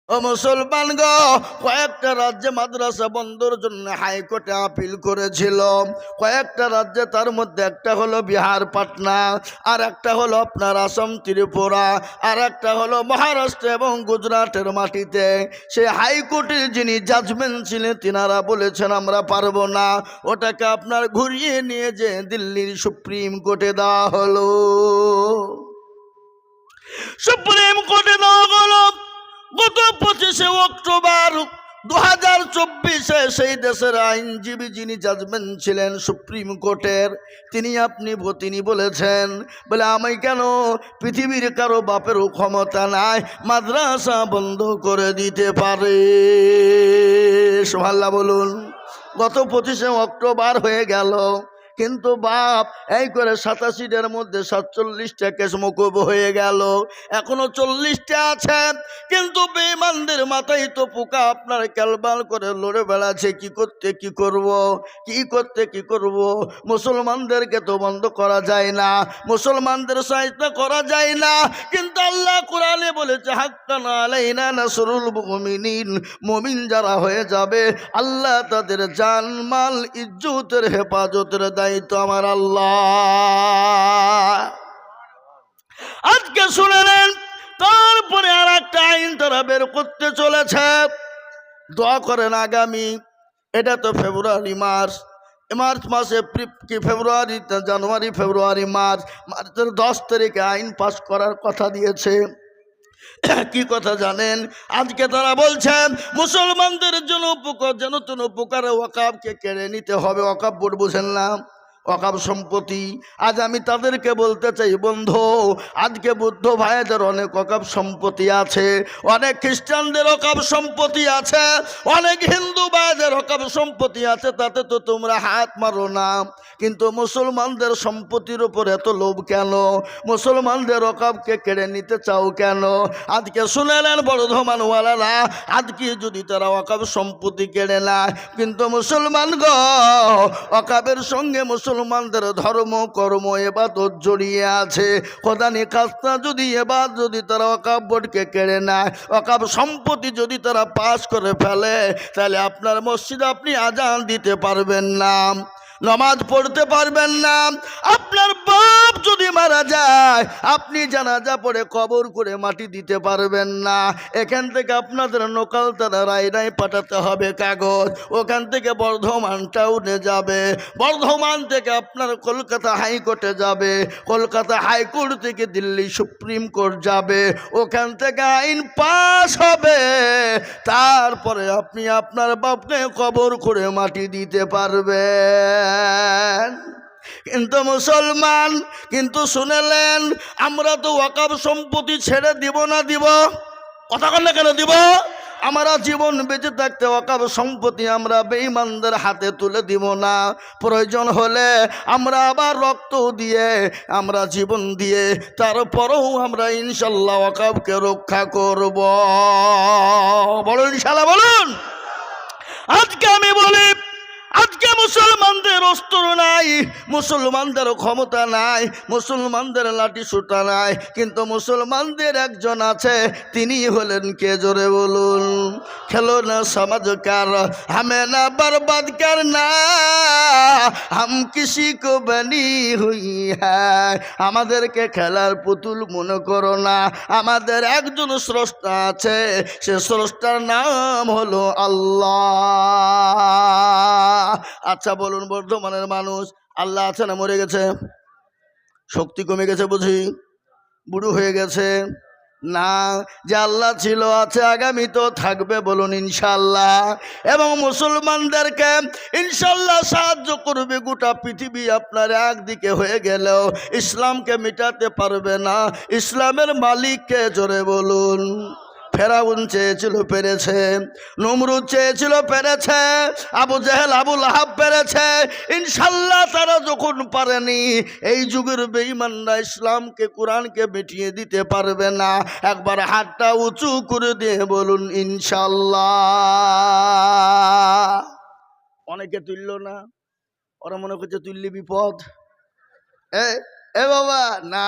ও মুসলমান গো, কয়েকটা রাজ্যে মাদ্রাসা বন্ধর জন্য হাইকোর্টে আপিল করেছিল। কয়েকটা রাজ্যে, তার মধ্যে একটা হলো বিহার পাটনা, আর একটা হলো আপনার আসাম ত্রিপুরা, আর একটা হলো মহারাষ্ট্র এবং গুজরাটের মাটিতে। সেই হাইকোর্টের যিনি জাজমেন্ট ছিলেন তিনারা বলেছেন আমরা পারবো না, ওটাকে আপনার ঘুরিয়ে নিয়ে যে দিল্লির সুপ্রিম কোর্টে দেওয়া হলো। সুপ্রিম কোর্টে দেওয়া হলো গত 25শে অক্টোবর 2024-এ। সেই দেশের আইনজীবী যিনি জাজমেন্ট ছিলেন সুপ্রিম কোর্টের, তিনি বলেছেন, বলে আমি কেন, পৃথিবীর কারো বাপেরও ক্ষমতা নাই মাদ্রাসা বন্ধ করে দিতে পারে। সুবহানাল্লাহ বলুন। গত 25শে অক্টোবর হয়ে গেল, কিন্তু বাপ এই করে 87টার মধ্যে 47টা কেস মকুব হয়ে গেল, এখনো 40টা আছে। কিন্তু বেঈমানদের মাথায় তো পোকা আপনার ক্যালবাল করে লড়ে বেড়াচ্ছে, কি করতে কি করব। মুসলমানদেরকে তো বন্ধ করা যায় না, মুসলমানদের সহায়তা করা যায় না, কিন্তু আল্লাহ কোরআনে বলেছে হাক্কান আলাইনা নাসরুল মুমিনিন। মুমিন যারা হয়ে যাবে আল্লাহ তাদের জান মাল ইজ্জতের হেফাজতের দায়িত্ব আমার আল্লাহ। আজকে শুনে নেন, তারপরে আর একটা আইন তারা বের করতে চলেছে। দোয়া করেন আগামী, এটা তো ফেব্রুয়ারি মার্চ মাসে কি ফেব্রুয়ারি, জানুয়ারি, ফেব্রুয়ারি, মার্চের 10 তারিখে আইন পাস করার কথা দিয়েছে। কি কথা জানেন? আজকে তারা বলছেন মুসলমানদের জন্য উপকার, যেন তেন উপকারে ওয়াকাবকে কেড়ে নিতে হবে। ওয়াকাব বোর্ড বুঝেন না, ওয়াকাব সম্পত্তি। আজ আমি তাদেরকে বলতে চাই, বন্ধু, আজকে বুদ্ধ ভাইদের অনেক ওয়াকাব সম্পত্তি আছে, অনেক খ্রিস্টানদের ওয়াকাব সম্পত্তি আছে, অনেক হিন্দু ভাইদের ওয়াকাব সম্পত্তি আছে, তাতে তো তোমরা হাত মারো না। কিন্তু মুসলমানদের সম্পত্তির উপর এত লোভ কেন? মুসলমানদের ওয়াকাবকে কেড়ে নিতে চাও কেন? আজকে শুনে নেন বর্ধমানওয়ালারা, আজকে যদি তারা ওয়াকাব সম্পত্তি কেড়ে নেয়, কিন্তু মুসলমান গো, ওয়াকাবের সঙ্গে মুসলমানদের ধর্ম কর্ম ইবাদত জড়িয়ে আছে। খোদানি কাজটা যদি যদি তারা ওয়াকাব বোর্ডকে কেড়ে নেয়, ওয়াকাব সম্পত্তি যদি তারা পাস করে ফেলে, তাহলে আপনার মসজিদে আপনি আজান দিতে পারবেন না, নামাজ পড়তে পারবেন না। আপনার বাপ যদি মারা যায়, আপনি জানাজা পড়ে কবর করে মাটি দিতে পারবেন না। এখান থেকে আপনাদের নোকাল তারা রায়নায় পাঠাতে হবে কাগজ, ওখান থেকে বর্ধমান টাউনে যাবে, বর্ধমান থেকে আপনার কলকাতা হাইকোর্টে যাবে, কলকাতা হাইকোর্ট থেকে দিল্লি সুপ্রিম কোর্ট যাবে, ওখান থেকে আইন পাস হবে, তারপরে আপনি আপনার বাপকে কবর করে মাটি দিতে পারবেন। কিন্তু মুসলমান, কিন্তু শুনেলেন, আমরা তো ওয়াকাব সম্পত্তি ছেড়ে দিব না, দিব কথা বললে কেন দিব? আমরা জীবন বেঁচে থাকতে ওয়াকাব সম্পত্তি আমরা বেঈমানদের হাতে তুলে দিব না। প্রয়োজন হলে আমরা আবার রক্ত দিয়ে, আমরা জীবন দিয়ে, তারপরেও আমরা ইনশাল্লাহ ওয়াকাবকে রক্ষা করব। বলুন ইনশাল্লাহ, বলুন। আজকে আমি বলি, আজকে মুসলমানদের অস্ত্র নাই, মুসলমানদের ক্ষমতা নাই, মুসলমানদের লাঠি সুটা নাই, কিন্তু মুসলমানদের একজন আছে, তিনি হলেন কে? জোরে বলুন। খেলো না সমাজকার, হামে না বরবাদ করনা, হাম কিসি কো বনি হুই হ্যায়। আমাদেরকে খেলার পুতুল মনে করো না, আমাদের একজন স্রষ্টা আছে, সে স্রষ্টার নাম হলো আল্লাহ। আচ্ছা বলুন, বর্ধমানের মানুষ, আল্লাহ আছে না মরে গেছে? শক্তি কমে গেছে বুঝি? বুড়ো হয়ে গেছে? না, যে আল্লাহ ছিল, আছে, আগামী তো থাকবে, বলুন ইনশাল্লাহ। এবং মুসলমানদেরকে ইনশাল্লাহ সাহায্য করবে। গোটা পৃথিবী আপনার একদিকে হয়ে গেলেও ইসলামকে মিটাতে পারবে না। ইসলামের মালিককে? জোরে বলুন। ফেরাউন চেয়েছিল, পেরেছে। নমরুদ চেয়েছিল, পেরেছে। আবু জেহেল, আবু লাহাব পেরেছে। ইনশাল্লাহ তারা যখন পারেনি, এই যুগের বেঈমানরা ইসলামকে, কোরআনকে মিটিয়ে দিতে পারবে না। একবার হাতটা উঁচু করে দিয়ে বলুন ইনশাল্লাহ। অনেকে তুলল না, ওরা মনে করছে তুললে বিপদ। এ বাবা না,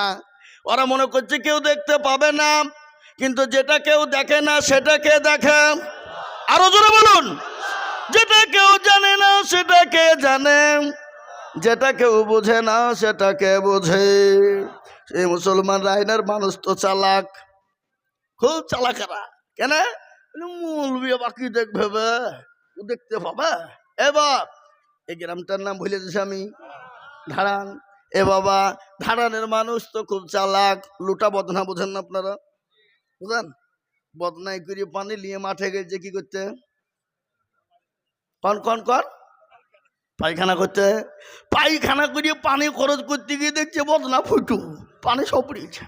ওরা মনে করছে কেউ দেখতে পাবে না, কিন্তু যেটা কেউ দেখে না সেটা কে দেখে? আরো জোরে বলুন। যেটা কেউ জানে না সেটা কে জানে? যেটা কেউ বোঝে না সেটা কে বোঝে? এই মুসলমান রাইনার মানুষ তো চালাক, খুব চালাকেরা। কেন? মৌলবি বাকি দেখবে, ও দেখতে পাবে। এবার এই গ্রামটার নাম ভুলে দিয়েছি আমি, ধারান। এ বাবা, ধারানের মানুষ তো খুব চালাক। লুটা বদনা বোঝেন না আপনারা? বুঝেন? বদনাই করে পানি নিয়ে মাঠে গেছে কি করতে? কন কন কন পায়খানা করতে। পায়খানা করে পানি খরচ করতে গিয়ে দেখছে বদনা ফুটু, পানি সব পড়েছে।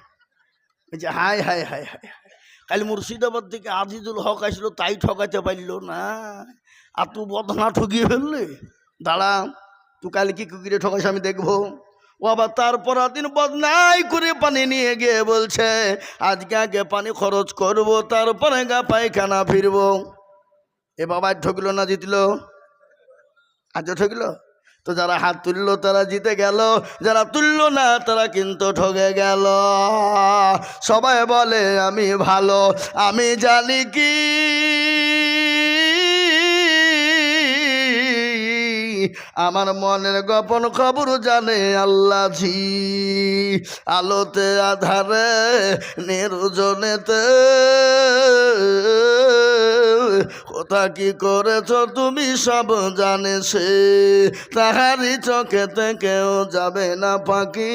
হাই হাই হাই হাই, কাল মুর্শিদাবাদ থেকে আজিজুল হক আসলো, তাই ঠকাতে পারলো না, আর তুই বদনা ঠকিয়ে ফেললে। দাঁড়া, তুই কাল কি কুকিরে ঠকাইস আমি দেখবো। ও আবার তারপর দিন বদনাই করে পানি নিয়ে গিয়ে বলছে আজকে আগে পানি খরচ করবো, তারপরে গা পায়খানা ফিরবো। এ বাবা ঠকলো না জিতলো? আজও ঠকলো। তো যারা হাত তুললো তারা জিতে গেল, যারা তুললো না তারা কিন্তু ঠকে গেল। সবাই বলে আমি ভালো, আমি জানি কি আমার মনের গোপন খবর জানে আল্লাহ জি। আলোতে আধারে নির্জনেতে কোথা কি করেছ তুমি সব জানে সে, তাহারি চোখেতে কেউ যাবে না ফাঁকি,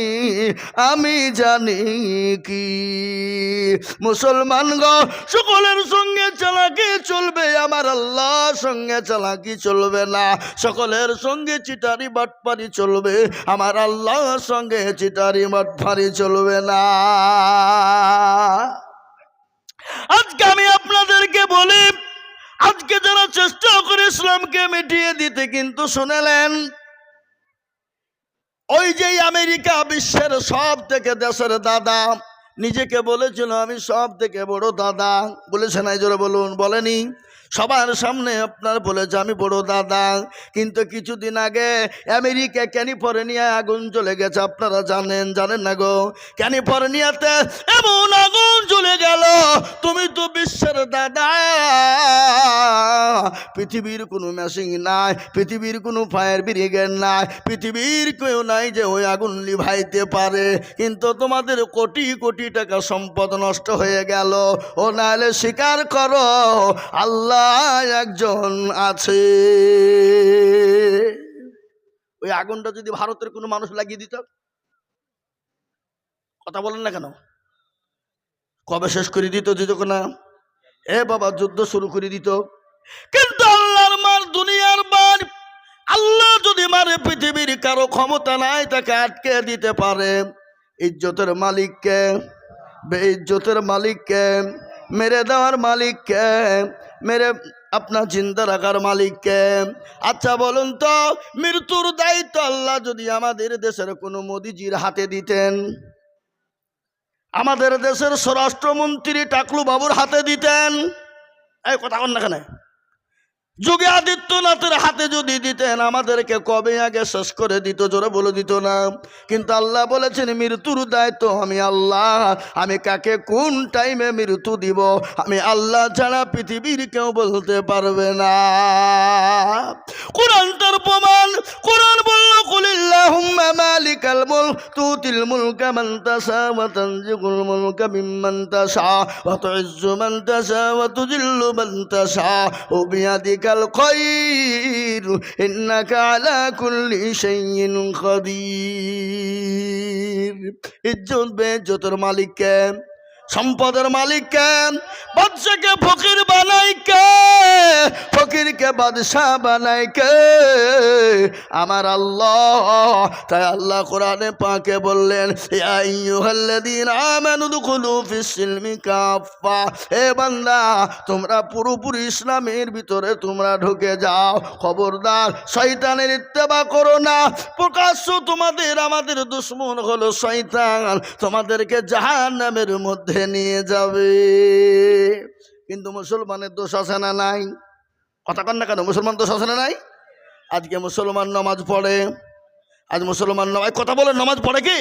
আমি জানি কি। মুসলমান গো, সকলের সঙ্গে চালাকি চলবে, আমার আল্লাহর সঙ্গে চালাকি চলবে না। সকলের সঙ্গে চিটারি বাটপারি চলবে, আমার আল্লাহর সঙ্গে চিটারি বাটপারি চলবে না। আজকে আমি আপনাদেরকে বলি, আজকে যারা চেষ্টা করে ইসলামকে মিটিয়ে দিতে, কিন্তু শুনেলেন ওই যে আমেরিকা বিশ্বের সব থেকে দেশের দাদা, নিজেকে বলেছিল আমি সব থেকে বড় দাদা, বলেছে নাই? জোরে বলুন। বলেনি? সবার সামনে আপনার বলেছে আমি বড় দাদা। কিন্তু কিছুদিন আগে আমেরিকা ক্যালিফোর্নিয়ায় আগুন জ্বলে গেছে, আপনারা জানেন? জানেন না গো? ক্যালিফোর্নিয়াতে এমন আগুন জ্বলে গেল, তুমি তো বিশ্বের দাদা, পৃথিবীর কোনো মেশিন নাই, পৃথিবীর কোনো ফায়ার ব্রিগেড নাই, পৃথিবীর কেউ নাই যে ওই আগুন লিভাইতে পারে। কিন্তু তোমাদের কোটি কোটি টাকা সম্পদ নষ্ট হয়ে গেল। ও নাহলে স্বীকার করো আল্লাহ একজন আছে। ওই আগুনটা যদি ভারতের কোনো মানুষ লাগিয়ে দিত, কথা বলেন না কেন? কবে শেষ করে দিত? দিত না? এ বাবা, যুদ্ধ শুরু করে দিত। কিন্তু আল্লাহর মার, দুনিয়ার মার, আল্লাহ যদি মারে পৃথিবীর কারো ক্ষমতা নাই তাকে আটকে দিতে পারে। ইজ্জতের মালিককে, বেইজ্জতের মালিককে, মেরে দেওয়ার মালিককে, মেরে আপনার জিন্দা রাখার মালিককে। আচ্ছা বলুন তো, মৃত্যুর দায়িত্ব আল্লাহ যদি আমাদের দেশের কোনো মোদিজির হাতে দিতেন, আমাদের দেশের স্বরাষ্ট্রমন্ত্রী টাকলু বাবুর হাতে দিতেন, এই কথা কন না কেন? যোগী আদিত্যনাথের হাতে যদি দিতেন, আমাদেরকে কবে আগে শেষ করে দিত, জোরে বলে দিত না? কিন্তু আল্লাহ বলেছেন মৃত্যুর দায়িত্ব আমি আল্লাহ, আমি কাকে কোন টাইমে মৃত্যু দিব আমি আল্লাহ ছাড়া পৃথিবীর কেউ বলতে পারবে না। কোরআন তার প্রমাণ। কোরআন বলল কুলিল্লাহুম্মা মালিকাল মুলক তুতিল মুলকা মান তাশা ওয়া তানজিউল মুলকা মিম্মান তাশা ওয়া তুইজ্জু মান তাশা ওয়া তুযিল্লু মান তাশা ওয়া বিয়াদিকাল খায়র ইন্নাকা আলা কুল্লি শাইইন কাদির। ইজ্জত বেইজ্জতের মালিক কে? সম্পদের মালিক কে? বাদশাকে ফকির বানায় কে? ফকিরকে বাদশাহ বানায় কে? আমার আল্লাহ। তাই আল্লাহ কোরআনে পাকে বললেন ইয়া আইয়ুহাল্লাযীনা আমানু দুখুলু ফিস সিলমি কাফা, হে বান্দা তোমরা পুরোপুরি ইসলামের ভিতরে তোমরা ঢুকে যাও। খবরদার শয়তানের ইত্তেবা করো না। প্রকাশ্য তোমাদের আমাদের দুশমন হলো শয়তান, তোমাদেরকে জাহান্নামের মধ্যে নিয়ে যাবে। কিন্তু মুসলমানের দোষ আছে না নাই? কথা কন না কেন? মুসলমান দোষ আছে না নাই? আজকে মুসলমান নামাজ পড়ে, আজ মুসলমান নামাজ, কথা বলে নামাজ পড়ে কি?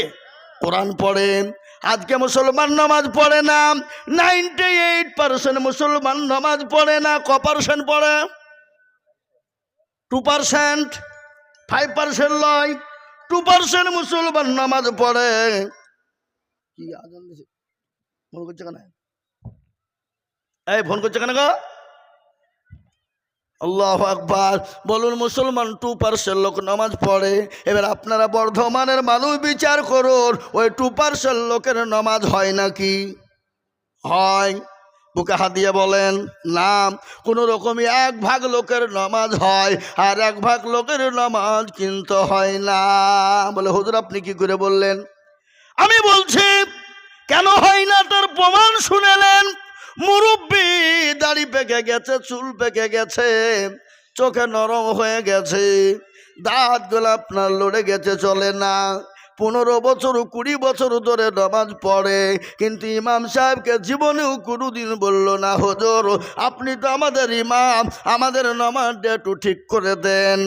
কোরআন পড়ে। আজকে মুসলমান নামাজ পড়ে না। 98% মুসলমান নামাজ পড়ে না। ক% পড়ে? 2%, 5% লয়, 2% মুসলমান নামাজ পড়ে। কি আজান দিছে? ফোন করছে কেন? এই ফোন করছে কেন গো? আল্লাহু আকবার। বলুন, মুসলমান 2% লোক নামাজ পড়ে। এবার আপনারা বর্ধমানের মানুষ বিচার করুন, ওই 2% লোকের নামাজ হয় নাকি? হয়? বুকে হাত দিয়ে বলেন না। কোনো রকমই 1% লোকের নামাজ হয়, আর 1% লোকের নামাজ কিন্তু হয় না। বলে হুজুর আপনি কি করে বললেন? আমি বলছি কেন হয় না তার প্রমাণ শুনেলেন। মুরব্বি, দাড়ি পেকে গেছে, চুল পেকে গেছে, চোখে নরম হয়ে গেছে, দাঁতগুলো আপনার লড়ে গেছে, চলে না। 15 বছর 20 বছর ধরে নামাজ পড়ে, কিন্তু ইমাম সাহেবকে জীবনেও কোনোদিন বলল না হুজুর আপনি তো আমাদের ইমাম, আমাদের নামাজটা একটু ঠিক করে দেন,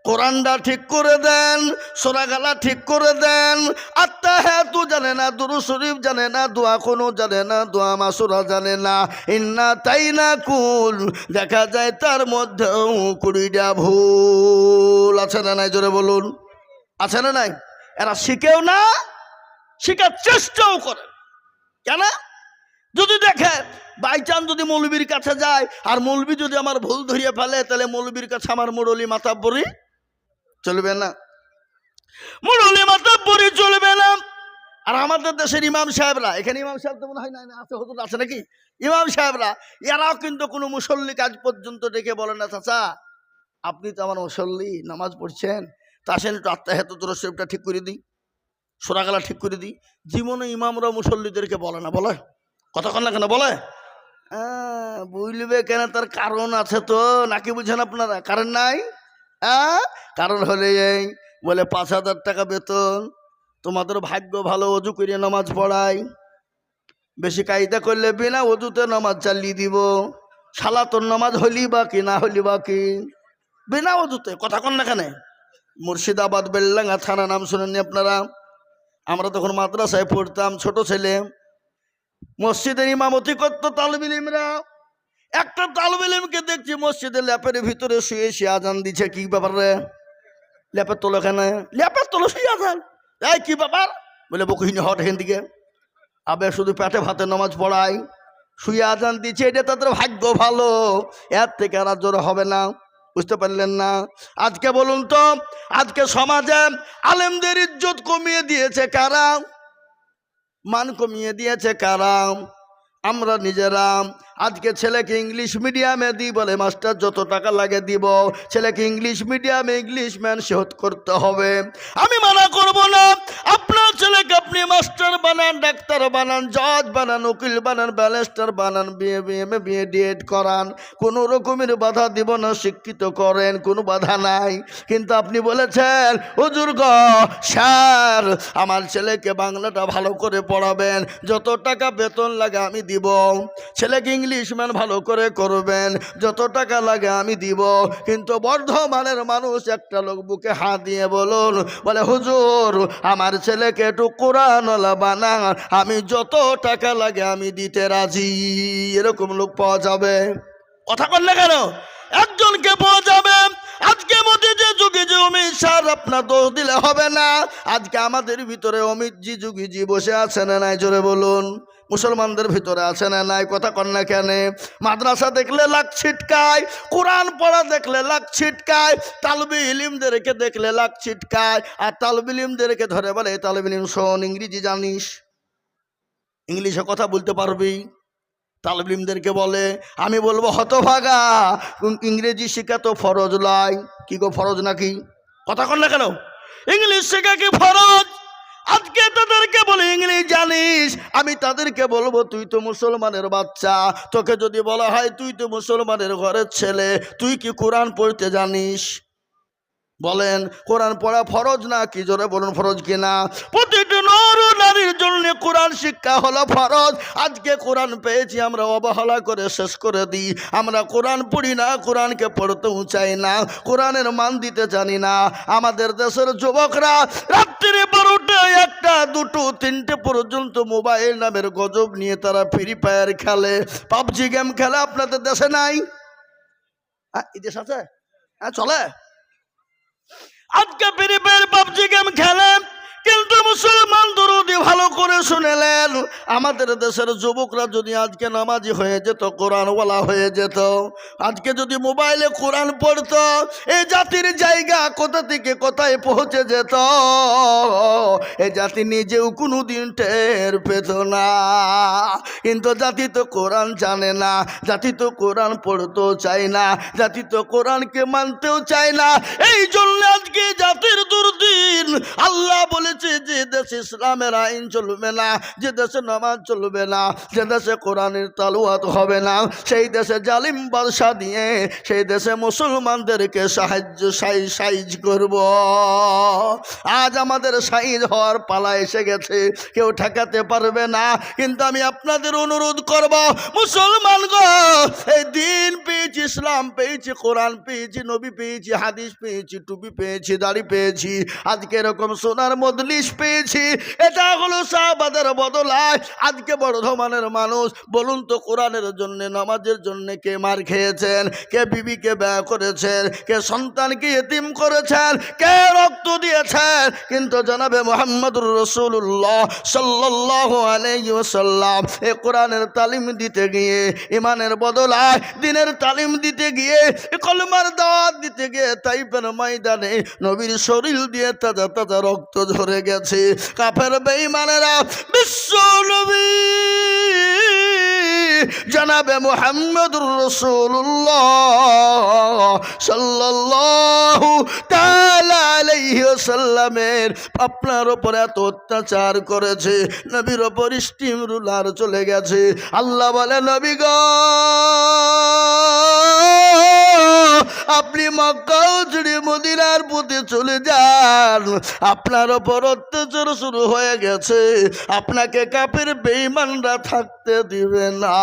কোরআনটা ঠিক করে দেন, সূরা গালা ঠিক করে দেন। আত্তাহিয়াতু জানে না, দুরূদ শরীফ জানে না, দোয়া কোনো জানে না, দোয়া মাসুরা জানে না, ইন্না তাইনা কুল। দেখা যায় তার মধ্যেও 20টা ভুল আছে না নাই? জোরে বলুন, আছে না নাই? এরা শিখেও না, শিখার চেষ্টাও করে। কেন? যদি দেখে বাইচান্স যদি মৌলবীর কাছে যায়, আর মৌলবী যদি আমার ভুল ধরিয়ে ফেলে, তাহলে মৌলবীর কাছে আমার মুরলি মাতাব্বরি চলবে না, মুরলি মাতাব্বরি চলবে না। আর আমাদের দেশের ইমাম সাহেবরা, এখানে ইমাম সাহেব তো মনে হয় না আছে, হুজুর আছে নাকি? ইমাম সাহেবরা এরাও কিন্তু কোনো মুসল্লি কাজ পর্যন্ত ডেকে বলে না চাচা আপনি তো আমার মুসল্লি, নামাজ পড়ছেন, তা আসেন একটু আত্মাহিয়াতুর দুরূদ শরীফটা ঠিক করে দিই, সূরা গালা ঠিক করে দিই। জীবনে ইমামরা মুসল্লিদেরকে বলে না। বলে? কথা কন না কেন? বলে? বুঝলিবে কেন? তার কারণ আছে তো, নাকি বুঝেন আপনারা? কারণ নাই? কারণ হলে এই বলে 5,000 টাকা বেতন, তোমাদের ভাগ্য ভালো, অজু করে নামাজ পড়াই, বেশি কায়দা করলে বিনা অজুতে নামাজ চালিয়ে দিব, শালা তোর নামাজ হলি বা কি না হলি বা কি, বিনা অজুতে। কথা কন না কেন? মুর্শিদাবাদ বেলডাঙ্গা থানা নাম শুনেননি আপনারা? আমরা তখন মাদ্রাসায় পড়তাম, ছোট ছেলে, মসজিদের ইমামতি করতো তালিবে ইলমরা। একটা তালিবে ইলমকে দেখছি মসজিদের ল্যাপের ভিতরে শুয়ে শুয়ে আজান দিচ্ছে। কি ব্যাপার রে? ল্যাপের তোলো কেন? ল্যাপের তোলো শুয়ে আজান। এই কি ব্যাপার? বলে বকুহিনী হট এখান দিকে। আবে শুধু পেটে ভাতে নামাজ পড়াই, শুয়ে আজান দিচ্ছে, এটা তাদের ভাগ্য ভালো, এর থেকে আর জোর হবে না। বুঝতে পারলেন না? আজকে বলুন তো, আজকে সমাজে আলেমদের ইজ্জত কমিয়ে দিয়েছে কারা? মান কমিয়ে দিয়েছে কারা? আমরা নিজেরা। আজকে ছেলেকে ইংলিশ মিডিয়ামে দিই, বলে মাস্টার যত টাকা লাগে দিব, ছেলেকে ইংলিশ মিডিয়ামে ইংলিশ ম্যান শোধ করতে হবে। আমি মানা করব না, আপনার ছেলেকে আপনি মাস্টার বানান, ডাক্তার বানান, জজ বানান, উকিল বানান, ব্যারিস্টার বানান, বিএ ডিএড করান, কোনো রকমের বাধা দিব না, শিক্ষিত করেন, কোনো বাধা নাই। কিন্তু আপনি বলেছেন হুজুর গো স্যার আমার ছেলেকে বাংলাটা ভালো করে পড়াবেন, যত টাকা বেতন লাগে আমি দিব, ছেলেকে ইংলিশ ম্যান ভালো করে করবেন, যত টাকা লাগে আমি দিব। কিন্তু বর্ধমানের মানুষ একটা লোক বুকে হাত দিয়ে বলুন, বলে হুজুর আমার ছেলেকে একটু কোরআনওয়ালা বানান, আমি যত টাকা লাগে আমি দিতে রাজি। এরকম লোক পাওয়া যাবে? কথা বল না কেন? একজনকে পাওয়া যাবে। আজকে মধ্যে যে যুগে যে অমিত স্যার আপনার দোষ দিলে হবে না। আজকে আমাদের ভিতরে অমিতজি যুগিজি বসে আছে না নাই? জোরে বলুন। মুসলমানদের ভিতরে আছে না নাই? কথা কন না কেন? মাদ্রাসা দেখলে লাখ ছিটকায়, কোরআন পড়া দেখলে লাখ ছিটকায়, তালবে ইলিমদেরকে দেখলে লাখ ছিটকায়, আর তালবে ইলিমদেরকে ধরে বলে তালবে ইলিম শোন, ইংরেজি জানিস, ইংলিশে কথা বলতে পারবি। তালবে ইলিমদেরকে বলে, আমি বলবো হতভাগা, ইংরেজি শেখা তো ফরজ লয়। কি গো ফরজ নাকি? কথা কন না কেন? ইংলিশ শেখা কি ফরজ? আজকে তাদেরকে বলে ইংলিশ জানিস, আমি তাদেরকে বলবো তুই তো মুসলমানের বাচ্চা, তোকে যদি বলা হয় তুই তো মুসলমানের ঘরের ছেলে, তুই কি কোরআন পড়তে জানিস? বলেন কোরআন পড়া ফরজ না কি? জোরে বলুন ফরজ কিনা? প্রতিটি নর নারীর জন্য কোরআন শিক্ষা হলো ফরজ। আজকে কোরআন পেয়েছি আমরা অবহেলা করে শেষ করে দিই। আমরা কোরআন পড়ি না, কোরআনকে পড়তেও চাই না, কোরআনের মান দিতে জানি না। আমাদের দেশের যুবকরা রাত্রি 12টায় একটা দুটো তিনটে পর্যন্ত মোবাইল নামের গজব নিয়ে তারা ফ্রি ফায়ার খেলে, পাবজি গেম খেলে। আপনাদের দেশে নাই? এই দেশ আছে? হ্যাঁ, চলে। আজকে ফ্রি ফায়ার পাবজি গেম খেলে, কিন্তু মুসলমান দরদি ভালো করে শুনেলেন, আমাদের দেশের যুবকরা যদি আজকে নামাজি হয়ে যেত, কোরআনওয়ালা হয়ে যেত, আজকে যদি মোবাইলে কোরআন পড়তো, এই জাতির জায়গা কোথা থেকে কোথায় পৌঁছে যেত, এই জাতি নিজেও কোনোদিন টের পেত না। কিন্তু জাতি তো কোরআন জানে না, জাতি তো কোরআন পড়তেও চায় না, জাতি তো কোরআনকে মানতেও চায় না। এই জন্য আজকে জাতির দুর্দিন। আল্লাহ বলেছে, যে দেশে ইসলামের আইন চলবে না, যে দেশে নামাজ চলবে না, যে দেশে কোরআনের তালুয়াত হবে না, সেই দেশে জালিম বাদশা দিয়ে সেই দেশে মুসলমানদেরকে সাইজ করব। আজ আমাদের সাইজ হওয়ার পালা এসে গেছে, কেউ ঠেকাতে পারবে না। কিন্তু আমি আপনাদের অনুরোধ করব, মুসলমান গো, এই দিন পেয়েছি, ইসলাম পেয়েছি, কোরআন পেয়েছি, নবী পেয়েছি, হাদিস পেয়েছি, টুপি পেয়েছি, দাড়ি পেয়েছি, আজকে এরকম সোনার মজলিস পেয়েছি। এটা হলো সাহাবাদের বদলায়। আজকে বর্ধমানের মানুষ বলুন তো, কোরআনের জন্য, নামাজের জন্য কে মার খেয়েছেন, কে বিবিকে ব্যয় করেছেন, কে সন্তানকে এতিম করেছেন, কে রক্ত দিয়েছেন? কিন্তু জনাবে মুহাম্মদুর রাসূলুল্লাহ সাল্লাল্লাহু আলাইহি ওয়াসাল্লাম এই কোরআনের তালিম দিতে গিয়ে, ইমানের বদলায় দিনের তালিম দিতে গিয়ে, কলমার দাওয়াত দিতে গিয়ে তাইফের ময়দানে নবীর শরীর দিয়ে তাজা তাজা রক্ত ঝরে গেছে। কাফের বেঈমানেরা বিশ্ব নবী জনাবে মুহাম্মদুর রাসূলুল্লাহ সাল্লাল্লাহু তাআলা আলাইহি ওয়াসাল্লামের আপনার উপর এত অত্যাচার করেছে, নবীর উপর স্টিম রুলার চলে গেছে। আল্লাহ বলে, নবী গো, আপনি মক্কা ছেড়ে মদিনার পথে চলে যান, আপনার ওপর অত্যাচার শুরু হয়ে গেছে, আপনাকে কাফের বেঈমানরা থাকতে দিবে না।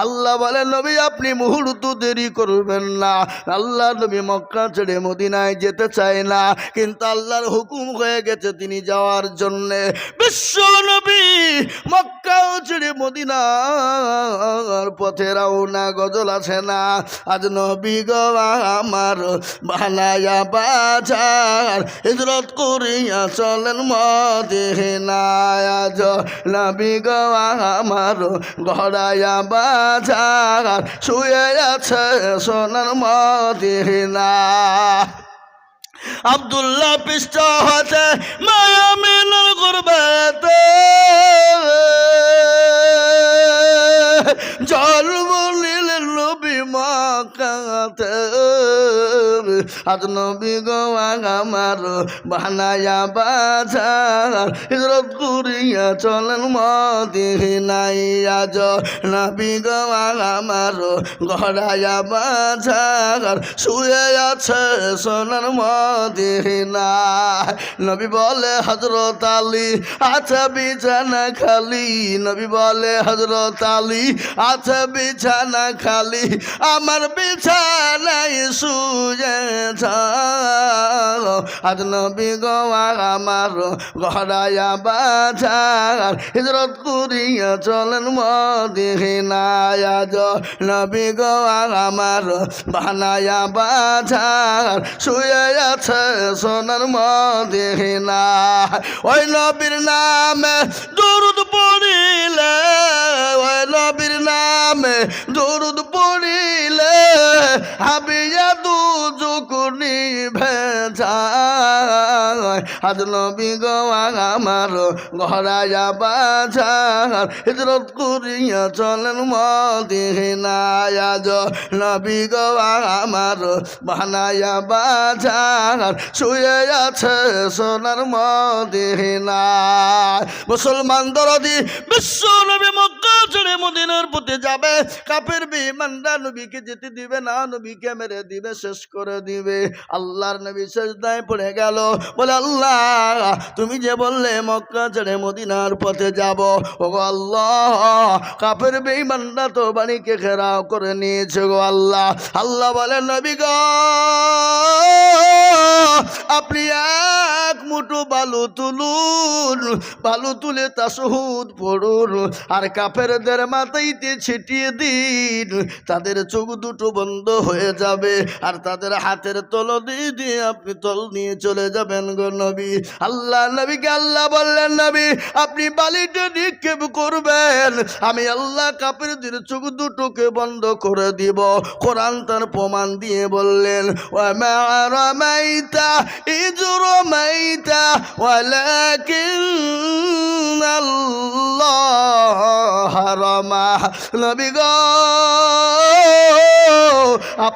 আল্লাহ বলে, নবী আপনি মুহূর্ত দেরি করবেন না। আল্লাহ নবী মক্কা ছেড়ে মদিনায় যেতে চায় না, কিন্তু আল্লাহর হুকুম হয়ে গেছে তিনি যাওয়ার জন্যে। বিশ্ব নবী মক্কা ছেড়ে মদিনার পথে রওনা। গজল আছে না, আজ নবী গো আমার বানায়া বাজার, হিজরত করিয়া চলেন মদিনায়। আজ নবী গো আমার গড়ায়া বাজার, শুয়ে আছে সোনার মদিনা। আব্দুল্লাহ পৃষ্ঠ হতে মায়ামিনার গুরবাতে জন্ম নিলেন নবী মক্কাতে। আজ নবী গো আমার বানায়া বাজার, হিজরত করিয়া চলেন মদিনায়। আজ নবী গো আমার গড়ায়া বাজার, শুয়ে আছে সোনার মদিনা। নবী বলে, হযরত আলী আছে বিছানা খালি, নবী বলে, হযরত আলী আছে বিছানা খালি, আমার বিছানায় শুয়ে যাও। আজ নবী গো আমার গড়ায়া বাজার, হিজরত করিয়া চলেন মদিনায়। আজ নবী গো আমার বানায়া বাজার, শুয়ে আছে সোনার মদিনা। ওই নবীর নামে দরুদ পড়িলে, ওই নবীর নামে দরুদ পড়িলে, হাবিয়া দুজক নিভে যায়। আজ নবী গো আমার গড়ায়া বাজার, হিজরত করিয়া চলেন মদিনায়। আজ নবী গো আমার বানায়া বাজার, শুয়ে আছে সোনার মদিনা। মুসলমান দরদি বিশ্ব নবী মক্কা ছেড়ে মদিনার পথে যাবে, কাফের বেঈমানরা নবীকে যেতে দিবে না, নবীকে মেরে দিবে, শেষ করে দিবে। আল্লাহর নবী সিজদায় পড়ে গেল, বলে, আল্লাহ তুমি যে বললে মক্কা ছেড়ে মদিনার পথে যাব, ওগো আল্লাহ কাফের বেঈমানরা তো বাড়িকে ঘেরাও করে নিয়েছে গো আল্লাহ। আল্লাহ বলেন নবী গো আপনি এক মুঠো বালু তুলুন, বালু তুলে তাশহুদ পড়ুন আর কাফেরদের মাথাইতে ছিটিয়ে দিন, তাদের চোখ দুটো বন্ধ হয়ে যাবে আর তাদের হাতের তলদি দিয়ে আপনি তল নিয়ে চলে যাবেন গো নবী। আল্লাহ নবীকে আল্লাহ বললেন নবী আপনি বালিটা নিক্ষেপ করবেন, আমি আল্লাহ কাফেরদের চোখ দুটোকে বন্ধ করে দিব। কোরআন তার প্রমাণ দিয়ে বললেন ওয়ামা রামাইতা ইয রামাইতা ওয়ালাকিন আল্লাহ রামা। নবী গো আপনি